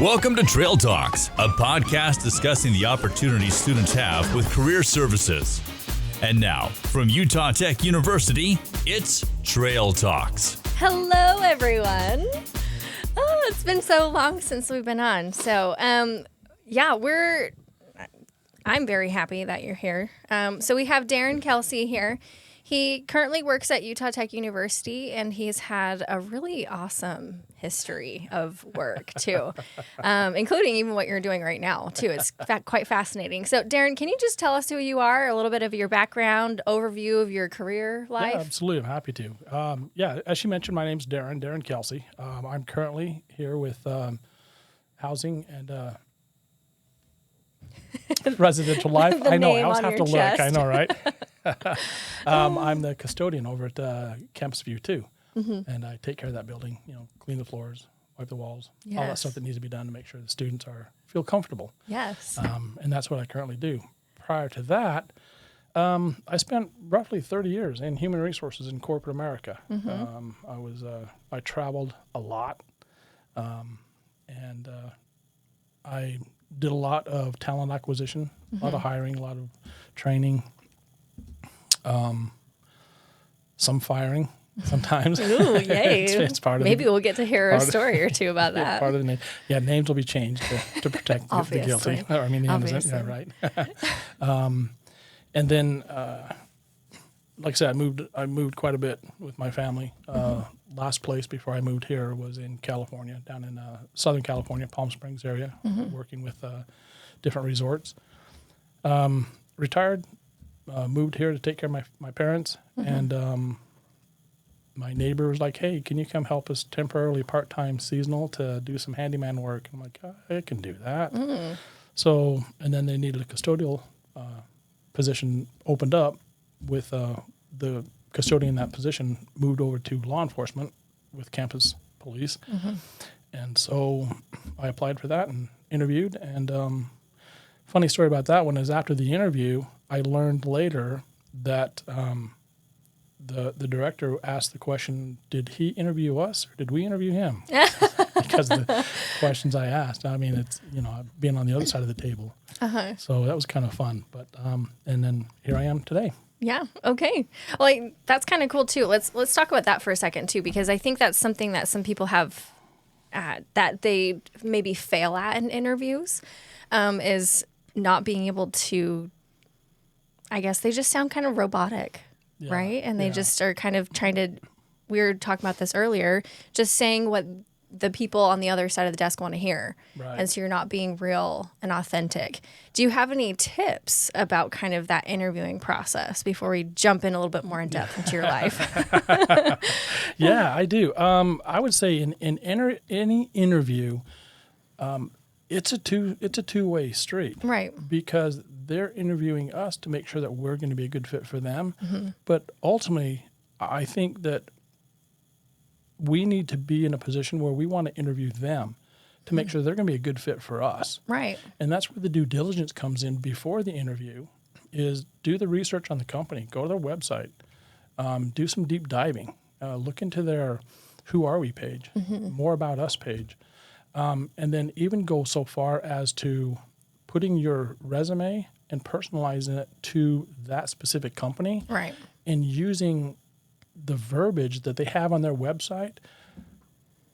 Welcome to Trail Talks, a podcast discussing the opportunities students have with career services. And now, from Utah Tech University, it's Trail Talks. Hello, everyone. Oh, it's been so long since we've been on. So, I'm very happy that you're here. So we have Darren Kelsey here. He currently works at Utah Tech University, and he's had a really awesome history of work, too, including even what you're doing right now, too. It's quite fascinating. So, Darren, can you just tell us who you are, a little bit of your background, overview of your career life? Yeah, absolutely. I'm happy to. As you mentioned, my name's Darren Kelsey. I'm currently here with housing and residential life. I know. I always have to look. Chest. I know, right? I'm the custodian over at Campus View 2, and I take care of that building. Clean the floors, wipe the walls, all that stuff that needs to be done to make sure the students feel comfortable. Yes. And that's what I currently do. Prior to that, I spent roughly 30 years in human resources in corporate America. I traveled a lot, and I did a lot of talent acquisition, a lot of hiring, a lot of training, some firing sometimes. Ooh, yay. it's part of Maybe we'll get to hear a story or two about that. Part of the name. Yeah, names will be changed to protect the guilty. Or, the innocent. Yeah, right. And then, like I said, I moved quite a bit with my family. Last place before I moved here was in California, down in Southern California, Palm Springs area, working with different resorts. Retired, moved here to take care of my parents, and my neighbor was like, "Hey, can you come help us temporarily, part-time, seasonal, to do some handyman work?" I'm like, "I can do that." So, and then they needed a custodial position opened up with the custodian in that position moved over to law enforcement with campus police. And so I applied for that and interviewed. And funny story about that one is after the interview, I learned later that the director asked the question, did he interview us or did we interview him? Because of the questions I asked. I mean, it's, being on the other side of the table. So that was kind of fun. But and then here I am today. Yeah. Okay. Well, that's kind of cool too. Let's talk about that for a second too, because I think that's something that some people have that they maybe fail at in interviews, is not being able to. I guess they just sound kind of robotic, right? And they just are kind of trying to. We were talking about this earlier, just saying what the people on the other side of the desk want to hear. Right. And so you're not being real and authentic. Do you have any tips about kind of that interviewing process before we jump in a little bit more in depth into your life? Yeah, I do. I would say in any interview, it's a two-way street. Right. Because they're interviewing us to make sure that we're going to be a good fit for them. But ultimately, I think that we need to be in a position where we want to interview them to make sure they're going to be a good fit for us. Right. And that's where the due diligence comes in before the interview, is do the research on the company, go to their website, do some deep diving, look into their Who Are We page, More About Us page, and then even go so far as to putting your resume and personalizing it to that specific company. Right. And using the verbiage that they have on their website,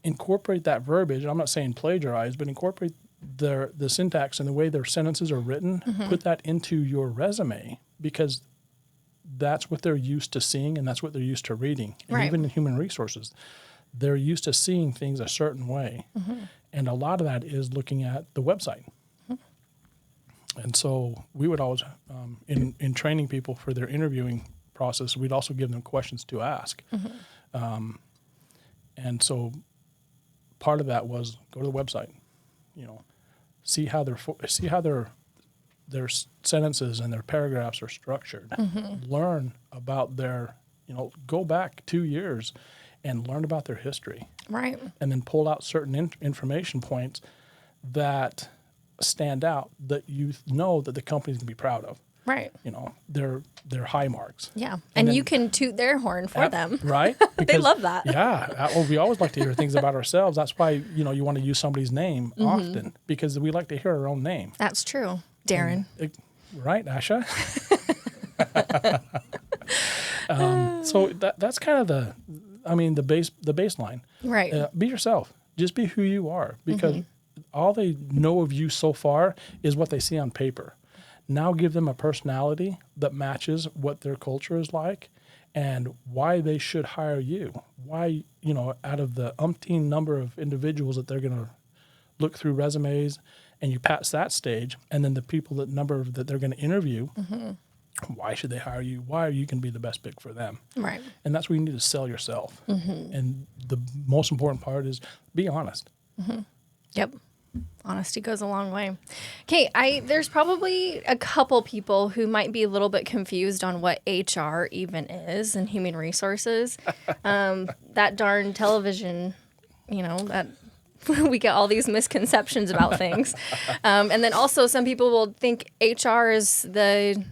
incorporate that verbiage. I'm not saying plagiarize, but incorporate the syntax and the way their sentences are written, put that into your resume, because that's what they're used to seeing and that's what they're used to reading. And even in human resources, they're used to seeing things a certain way. And a lot of that is looking at the website. And so we would always, in training people for their interviewing process, we'd also give them questions to ask. And so part of that was go to the website, see how their sentences and their paragraphs are structured. Learn about their, go back 2 years and learn about their history. Right. And then pull out certain information points that stand out that you know that the company's going to be proud of. Right. They're high marks. Yeah. And you can toot their horn for them. Right? They love that. Yeah. Well, we always like to hear things about ourselves. That's why, you want to use somebody's name often, because we like to hear our own name. That's true. Darren. Right, Asha? So that's kind of the baseline. Right. Be yourself. Just be who you are, because all they know of you so far is what they see on paper. Now give them a personality that matches what their culture is like and why they should hire you. Why, out of the umpteen number of individuals that they're going to look through resumes, and you pass that stage, and then the people that they're going to interview, why should they hire you? Why are you going to be the best pick for them? Right. And that's where you need to sell yourself. And the most important part is be honest. Yep. Honesty goes a long way. Okay, there's probably a couple people who might be a little bit confused on what HR even is and human resources. That darn television, that we get all these misconceptions about things. And then also some people will think HR is the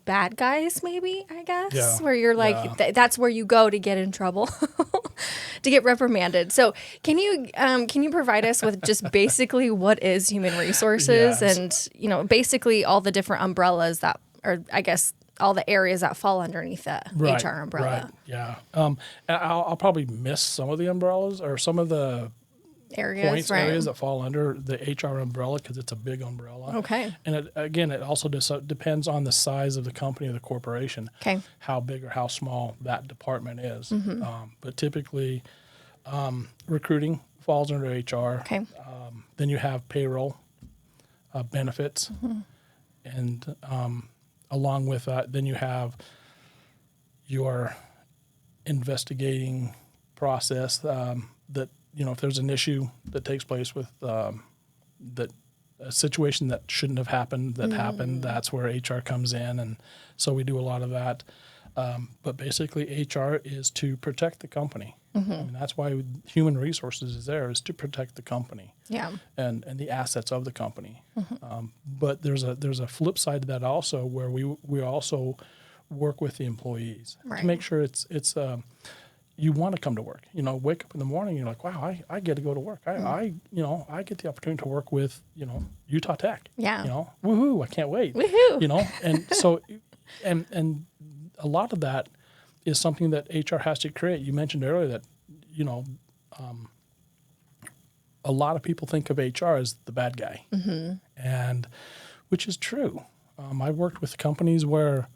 bad guys, maybe, I guess, Yeah. where you're like, that's where you go to get in trouble, to get reprimanded. So can you provide us with just basically what is human resources and, basically all the different umbrellas that, or I guess all the areas that fall underneath the HR umbrella? Right, yeah. I'll probably miss some of the umbrellas or some of the areas that fall under the HR umbrella, because it's a big umbrella. Okay. And it also depends on the size of the company or the corporation. Okay. How big or how small that department is. But typically, recruiting falls under HR. Okay. Then you have payroll, benefits, and along with that, then you have your investigating process that. If there's an issue that takes place with a situation that shouldn't have happened, happened, that's where HR comes in. And so we do a lot of that. But basically, HR is to protect the company. I mean, that's why human resources is to protect the company. Yeah. And the assets of the company. But there's a flip side to that also, where we also work with the employees to make sure it's you want to come to work. Wake up in the morning, you're like, wow, I get to go to work. I get the opportunity to work with, Utah Tech. Yeah. Woohoo, I can't wait. Woohoo. And so, and a lot of that is something that HR has to create. You mentioned earlier that, a lot of people think of HR as the bad guy. And which is true. I worked with companies where,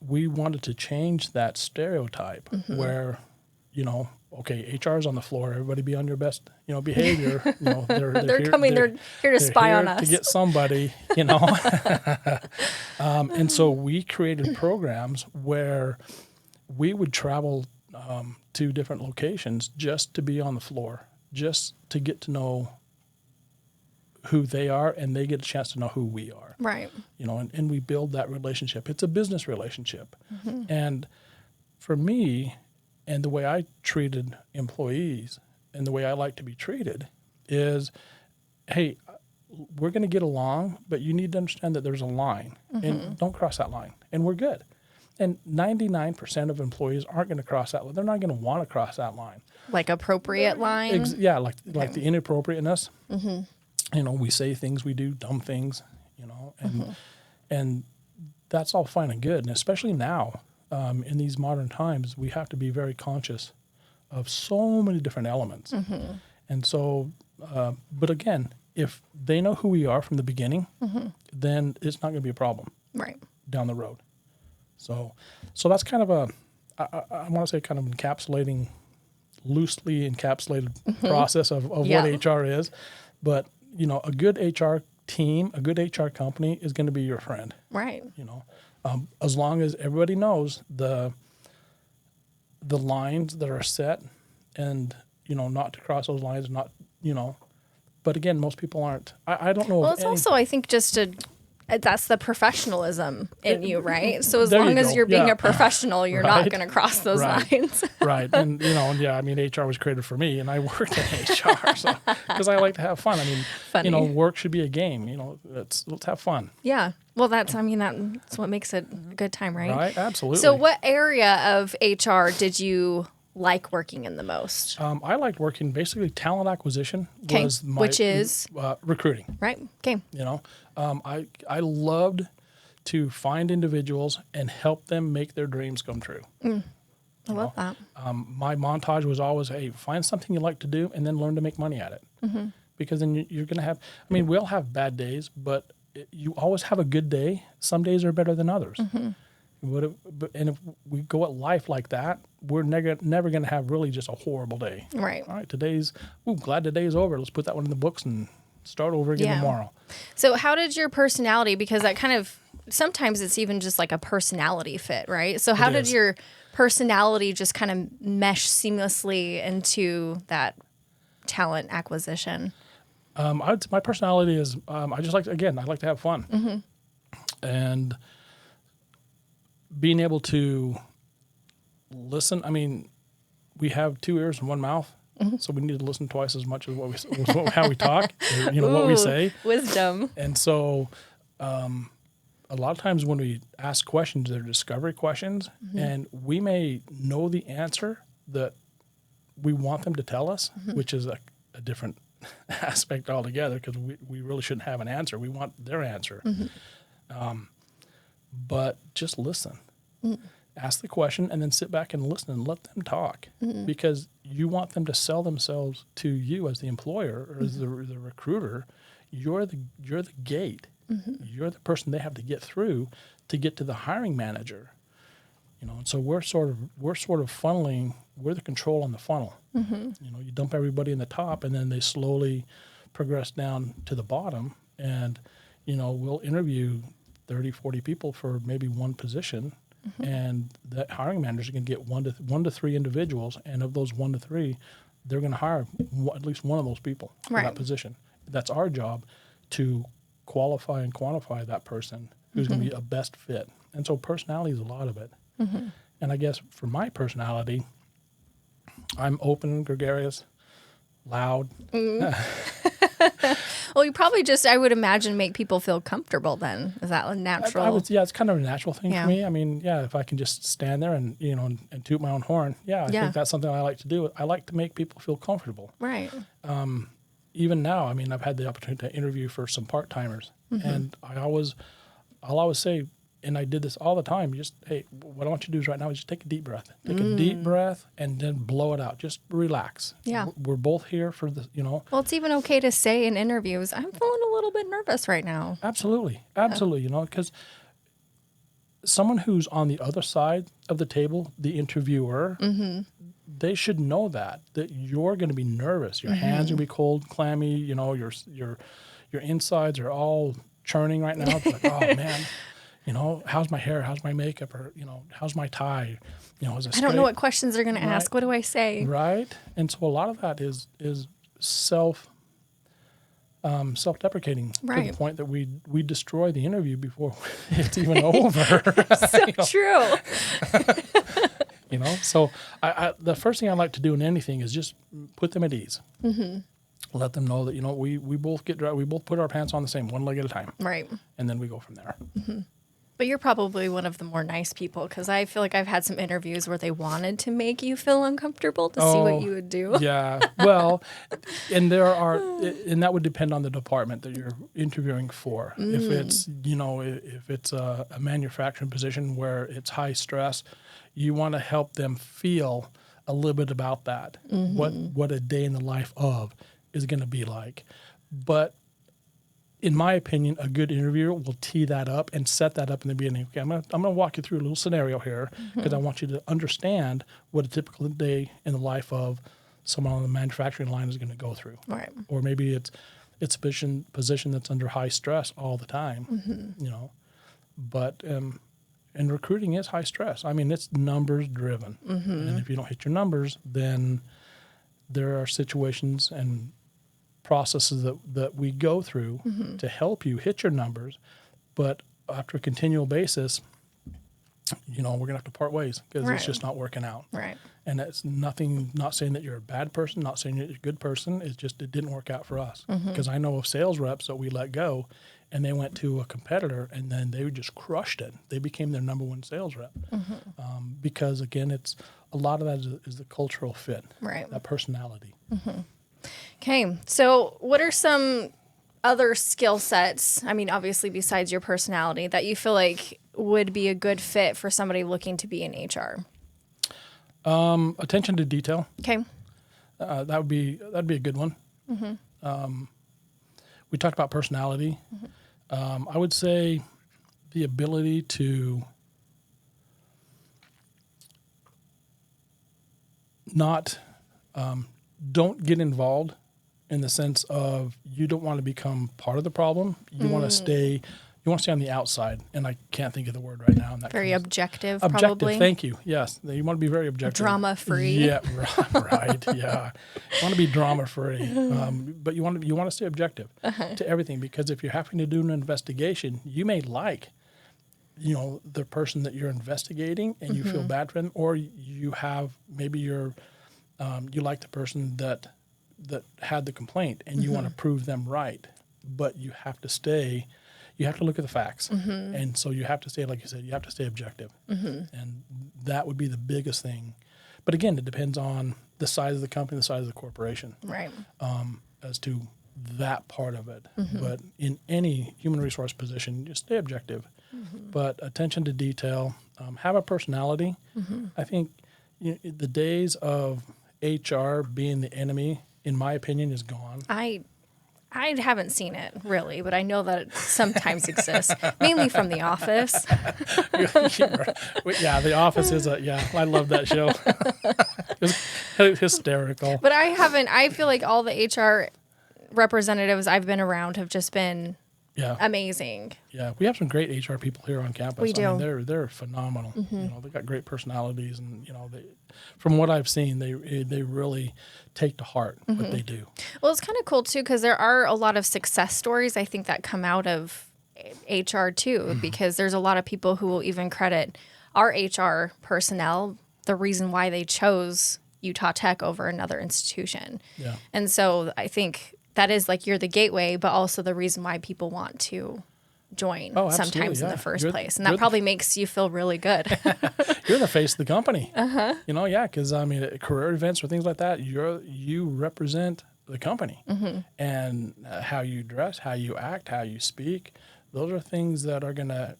we wanted to change that stereotype where, okay, HR's on the floor. Everybody be on your best, behavior. They're here to spy on us, to get somebody, and so we created programs where we would travel to different locations just to be on the floor, just to get to know who they are, and they get a chance to know who we are. Right. And we build that relationship. It's a business relationship. And for me, and the way I treated employees and the way I like to be treated is, hey, we're going to get along, but you need to understand that there's a line, and don't cross that line, and we're good. And 99% of employees aren't going to cross that line. They're not going to want to cross that line. Like appropriate line? Like the inappropriateness. We say things, we do dumb things, and that's all fine and good. And especially now, in these modern times, we have to be very conscious of so many different elements. And so, but again, if they know who we are from the beginning, then it's not going to be a problem down the road. So that's kind of I want to say kind of loosely encapsulated process of what HR is. But a good HR team, a good HR company is going to be your friend. Right. As long as everybody knows the lines that are set, and not to cross those lines, not But again, most people aren't. I don't know. Well, it's also, I think, that's the professionalism in you, right? So as long as you're being a professional, you're not going to cross those lines. Right. And, HR was created for me, and I worked in HR because I like to have fun. I mean, work should be a game. Let's have fun. Yeah. Well, that's what makes it a good time, right? Right, absolutely. So what area of HR did you like working in the most? I liked working, basically talent acquisition was my... Which is? Recruiting. Right, okay. I loved to find individuals and help them make their dreams come true. I love that. My montage was always, hey, find something you like to do and then learn to make money at it. Mm-hmm. Because then you're going to have, we all have bad days, but you always have a good day. Some days are better than others. Mm-hmm. And if we go at life like that, we're never going to have really just a horrible day. Right. All right, glad today's over. Let's put that one in the books and start over again tomorrow. So how did your personality, because that kind of, sometimes it's even just like a personality fit, right? So how did your personality just kind of mesh seamlessly into that talent acquisition? My personality is, I like to have fun. Mm-hmm. And being able to listen, we have 2 ears and 1 mouth, so we need to listen twice as much as how we talk, or, what we say. Wisdom. And so a lot of times when we ask questions, they're discovery questions, and we may know the answer that we want them to tell us, which is a different aspect altogether, because we really shouldn't have an answer. We want their answer. But just listen. Ask the question and then sit back and listen and let them talk, because you want them to sell themselves to you as the employer or as the recruiter. You're the gate. You're the person they have to get through to get to the hiring manager. And so we're sort of funneling. We're the control on the funnel. You dump everybody in the top, and then they slowly progress down to the bottom. And we'll interview 30, 40 people for maybe one position, and that hiring manager can get one to three individuals, and of those 1 to 3, they're going to hire at least one of those people for that position. That's our job, to qualify and quantify that person who's going to be a best fit. And so personality is a lot of it. And I guess for my personality, I'm open, gregarious, loud. Well, you probably just, I would imagine, make people feel comfortable then. Is that natural? It's kind of a natural thing for me. If I can just stand there and, and toot my own horn, I think that's something I like to do. I like to make people feel comfortable. Right. Even now, I've had the opportunity to interview for some part-timers, and I'll always say, and I did this all the time, what I want you to do is right now is just take a deep breath. Take a deep breath and then blow it out. Just relax. Yeah. We're both here for the, Well, it's even okay to say in interviews, I'm feeling a little bit nervous right now. Absolutely. Because someone who's on the other side of the table, the interviewer, they should know that you're going to be nervous. Your hands will be cold, clammy, your insides are all churning right now. It's like, oh man. How's my hair? How's my makeup? Or, how's my tie? Is it straight? I don't know what questions they're going to ask. What do I say? Right. And so a lot of that is self-deprecating to the point that we destroy the interview before it's even over. So true. So I the first thing I like to do in anything is just put them at ease. Let them know that, we both we both put our pants on the same, one leg at a time. Right. And then we go from there. But you're probably one of the more nice people, because I feel like I've had some interviews where they wanted to make you feel uncomfortable to see what you would do. Yeah. Well, and that would depend on the department that you're interviewing for. If it's, if it's a manufacturing position where it's high stress, you want to help them feel a little bit about that. What a day in the life of is going to be like. But in my opinion, a good interviewer will tee that up and set that up in the beginning. Okay, I'm going to walk you through a little scenario here, because I want you to understand what a typical day in the life of someone on the manufacturing line is going to go through. Right. Or maybe it's a position that's under high stress all the time, But and recruiting is high stress. It's numbers driven. And if you don't hit your numbers, then there are situations and processes that we go through to help you hit your numbers. But after a continual basis, we're going to have to part ways because Right. it's just not working out. Right. And that's nothing, not saying that you're a bad person, not saying you're a good person. It's just, it didn't work out for us. Because I know of sales reps that we let go and they went to a competitor and then they just crushed it. They became their number one sales rep. Because again, it's a lot of that is the cultural fit, Right. that personality. Okay. So what are some other skill sets, I mean, obviously besides your personality, that you feel like would be a good fit for somebody looking to be in HR? Attention to detail. Okay. That'd be a good one. We talked about personality. I would say the ability to not don't get involved in the sense of you don't want to become part of the problem. You want to stay. You want to stay on the outside, and I can't think of the word right now. And that Very comes- objective, Objective. probably. Thank you. Yes, you want to be very objective. Drama-free. Yeah, right. Yeah, you want to be drama-free, but you want to stay objective to everything, because if you're having to do an investigation, you may like, the person that you're investigating, and you feel bad for them, or you have maybe you like the person that had the complaint, and you want to prove them right, but you have to stay. You have to look at the facts. And so you have to stay, like you said, you have to stay objective. And that would be the biggest thing. But again, it depends on the size of the company, the size of the corporation, Right. as to that part of it. But in any human resource position, just stay objective. But attention to detail, have a personality. I think the days of HR being the enemy, in my opinion, is gone. I haven't seen it really, but I know that it sometimes exists, mainly from The Office. Yeah, The Office is I love that show. It's hysterical. But I feel like all the HR representatives I've been around have just been Yeah. amazing. Yeah, we have some great HR people here on campus. We do. I mean, they're phenomenal. They've got great personalities, and from what I've seen, they really take to heart what they do. Well, it's kind of cool too, because there are a lot of success stories I think that come out of HR too, because there's a lot of people who will even credit our HR personnel the reason why they chose Utah Tech over another institution. Yeah. And so I think that is like you're the gateway, but also the reason why people want to join Oh, absolutely, sometimes in yeah. the first You're- place. And you're that the- probably makes you feel really good. You're the face of the company. Because I mean, at career events or things like that, you represent the company, and how you dress, how you act, how you speak. Those are things that are going to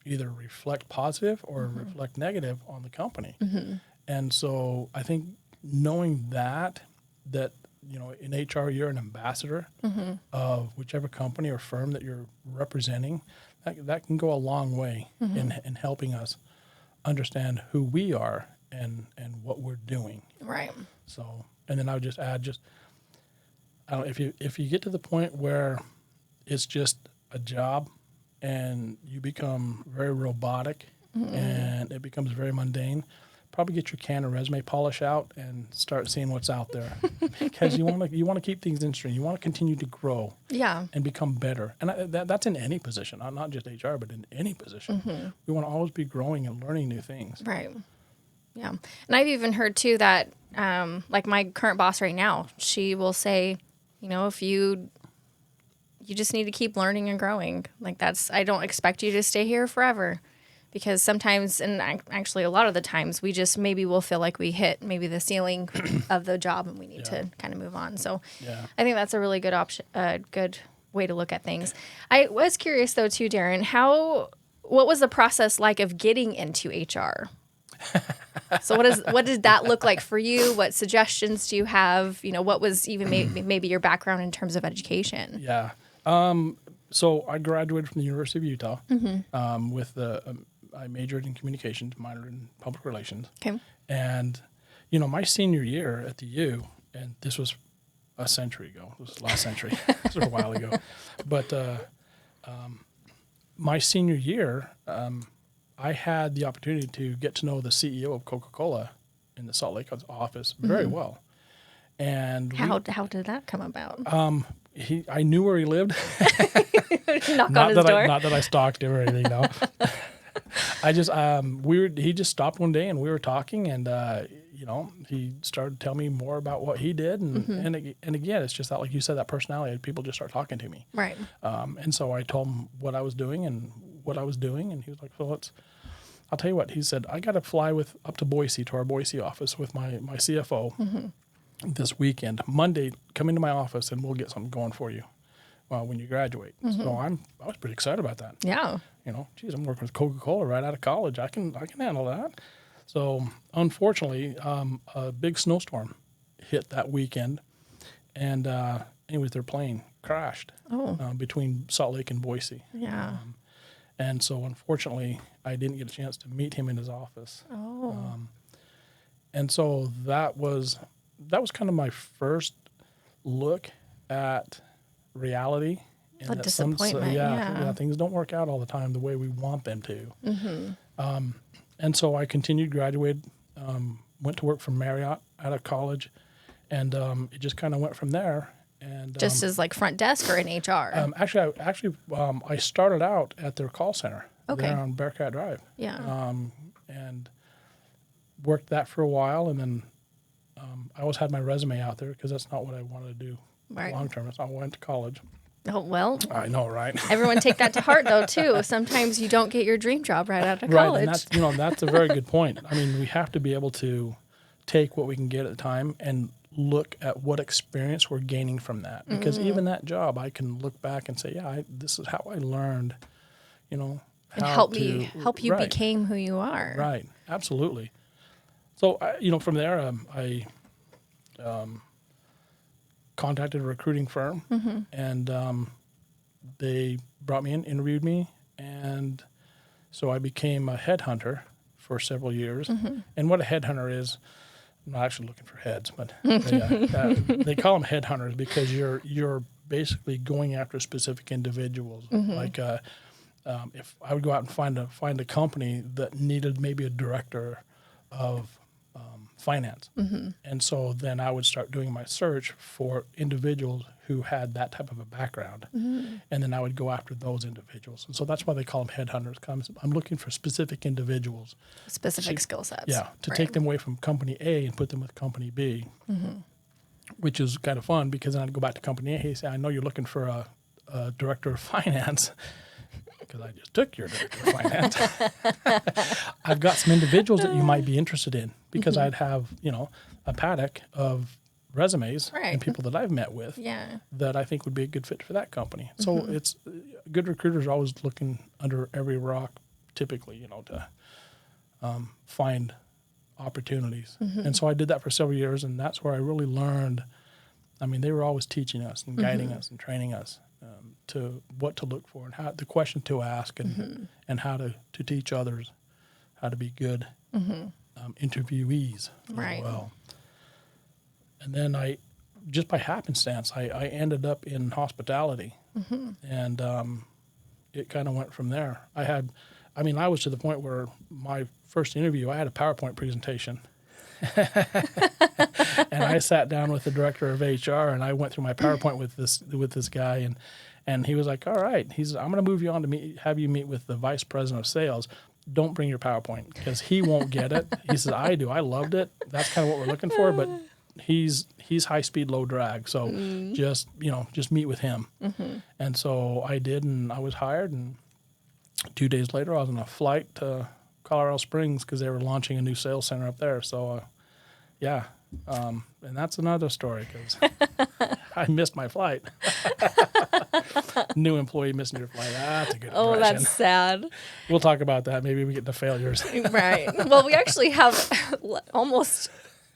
either reflect positive or reflect negative on the company. And so I think knowing that in HR you're an ambassador of whichever company or firm that you're representing, that can go a long way in helping us understand who we are and what we're doing. Right. So, and then I would just add, I don't know, if you get to the point where it's just a job and you become very robotic and it becomes very mundane, probably get your can of resume polish out and start seeing what's out there, because you want to keep things interesting. You want to continue to grow. Yeah. And become better. And that's in any position, not just HR, but in any position. We want to always be growing and learning new things. Right. Yeah. And I've even heard too that, like my current boss right now, she will say, if you just need to keep learning and growing. Like I don't expect you to stay here forever, because sometimes, and actually a lot of the times, we just maybe will feel like we hit maybe the ceiling of the job and we need to kind of move on. So I think that's a really good option, good way to look at things. I was curious though too, Darren, what was the process like of getting into HR? So what did that look like for you? What suggestions do you have? What was even maybe your background in terms of education? Yeah. So I graduated from the University of Utah with I majored in communications, minored in public relations. Okay. And, my senior year at the U, and this was a century ago. This was last century. This was a while ago. But my senior year, I had the opportunity to get to know the CEO of Coca-Cola in the Salt Lake office very well. And How did that come about? I knew where he lived. Knock on his door. Not that I stalked him or anything, no. I just he just stopped one day and we were talking, and he started telling me more about what he did, and and again, it's just that, like you said, that personality. People just start talking to me, Right. and so I told him what I was doing, and he was like, "So I'll tell you what." He said, "I got to fly up to Boise, to our Boise office with my CFO this weekend. Monday, come into my office and we'll get something going for you when you graduate." So I was pretty excited about that. Yeah. Geez, I'm working with Coca-Cola right out of college. I can handle that. So unfortunately, a big snowstorm hit that weekend, and anyways, their plane crashed between Salt Lake and Boise. Yeah. And so unfortunately, I didn't get a chance to meet him in his office. And so that was kind of my first look at reality. A disappointment, yeah. Things don't work out all the time the way we want them to. And so I continued, graduated, went to work for Marriott out of college, and it just kind of went from there. And Just as like front desk or in HR? I started out at their call center Okay. there on Bearcat Drive. Yeah. And worked that for a while, and then I always had my resume out there because that's not what I wanted to do Right. long term. That's not why I went to college. Oh, well, I know, right? everyone take that to heart, though, too. Sometimes you don't get your dream job right out of Right, college. and that's a very good point. I mean, we have to be able to take what we can get at the time and look at what experience we're gaining from that. Because even that job, I can look back and say, yeah, this is how I learned, and how help you right, become who you are. Right, absolutely. So, from there, I contacted a recruiting firm, and they brought me in, interviewed me, and so I became a headhunter for several years. And what a headhunter is, I'm not actually looking for heads, but they call them headhunters because you're basically going after specific individuals. Like if I would go out and find a company that needed maybe a director of finance. And so then I would start doing my search for individuals who had that type of a background. And then I would go after those individuals. And so that's why they call them headhunters. I'm looking for specific individuals. Specific skill sets. Yeah, to Right. take them away from company A and put them with company B, which is kind of fun because then I'd go back to company A and say, I know you're looking for a director of finance. Because I just took your director of finance. I've got some individuals that you might be interested in because I'd have, a paddock of resumes and people that I've met with that I think would be a good fit for that company. So it's good recruiters are always looking under every rock, typically, to find opportunities. And so I did that for several years, and that's where I really learned. I mean, they were always teaching us and guiding us and training us to what to look for and how the question to ask and how to teach others how to be good interviewees as well. And then I, just by happenstance, I ended up in hospitality, and it kind of went from there. I was to the point where my first interview, I had a PowerPoint presentation. And I sat down with the director of HR, and I went through my PowerPoint with this guy, and he was like, "All right," I'm going to move you on to have you meet with the vice president of sales. Don't bring your PowerPoint because he won't get it. He says, "I do. I loved it. That's kind of what we're looking for." But he's high speed, low drag. So just meet with him. And so I did, and I was hired. And 2 days later, I was on a flight to Colorado Springs because they were launching a new sales center up there. So and that's another story because I missed my flight. New employee missing your flight. That's a good impression. Oh, that's sad. We'll talk about that. Maybe we get to failures. Right. Well, we actually have almost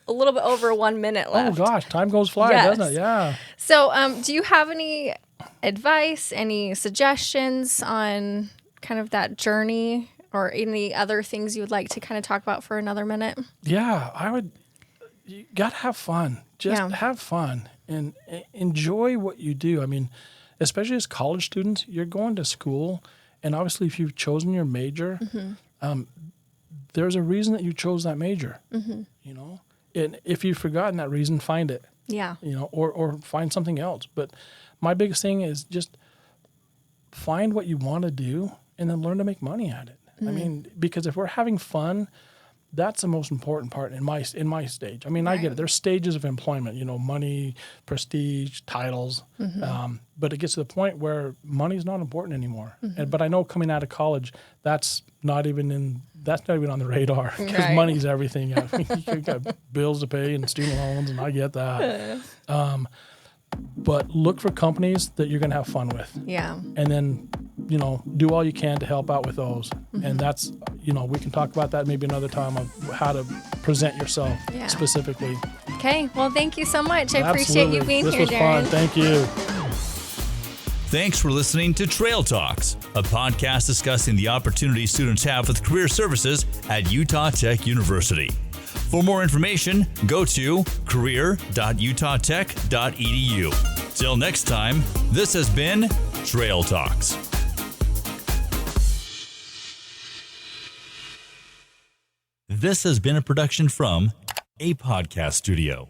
a little bit over 1 minute left. Oh, gosh. Time goes flying, doesn't it? Yeah. So do you have any advice, any suggestions on kind of that journey or any other things you would like to kind of talk about for another minute? Yeah, you got to have fun. Just have fun and enjoy what you do. I mean, especially as college students, you're going to school, and obviously if you've chosen your major, there's a reason that you chose that major, And if you've forgotten that reason, find it. Yeah. Or find something else. But my biggest thing is just find what you want to do and then learn to make money at it. I mean, because if we're having fun, that's the most important part in my stage. I mean, I get it. There's stages of employment, you know, money, prestige, titles. But it gets to the point where money's not important anymore. But I know coming out of college, that's not even on the radar because money's everything. I mean, you've got bills to pay and student loans, and I get that. But look for companies that you're going to have fun with. Yeah. And then, you know, do all you can to help out with those. And that's, you know, we can talk about that maybe another time of how to present yourself specifically. Okay. Well, thank you so much. I appreciate you being here, Darren. This was fun. Thank you. Thanks for listening to Trail Talks, a podcast discussing the opportunities students have with career services at Utah Tech University. For more information, go to career.utahtech.edu. Till next time, this has been Trail Talks. This has been a production from a podcast studio.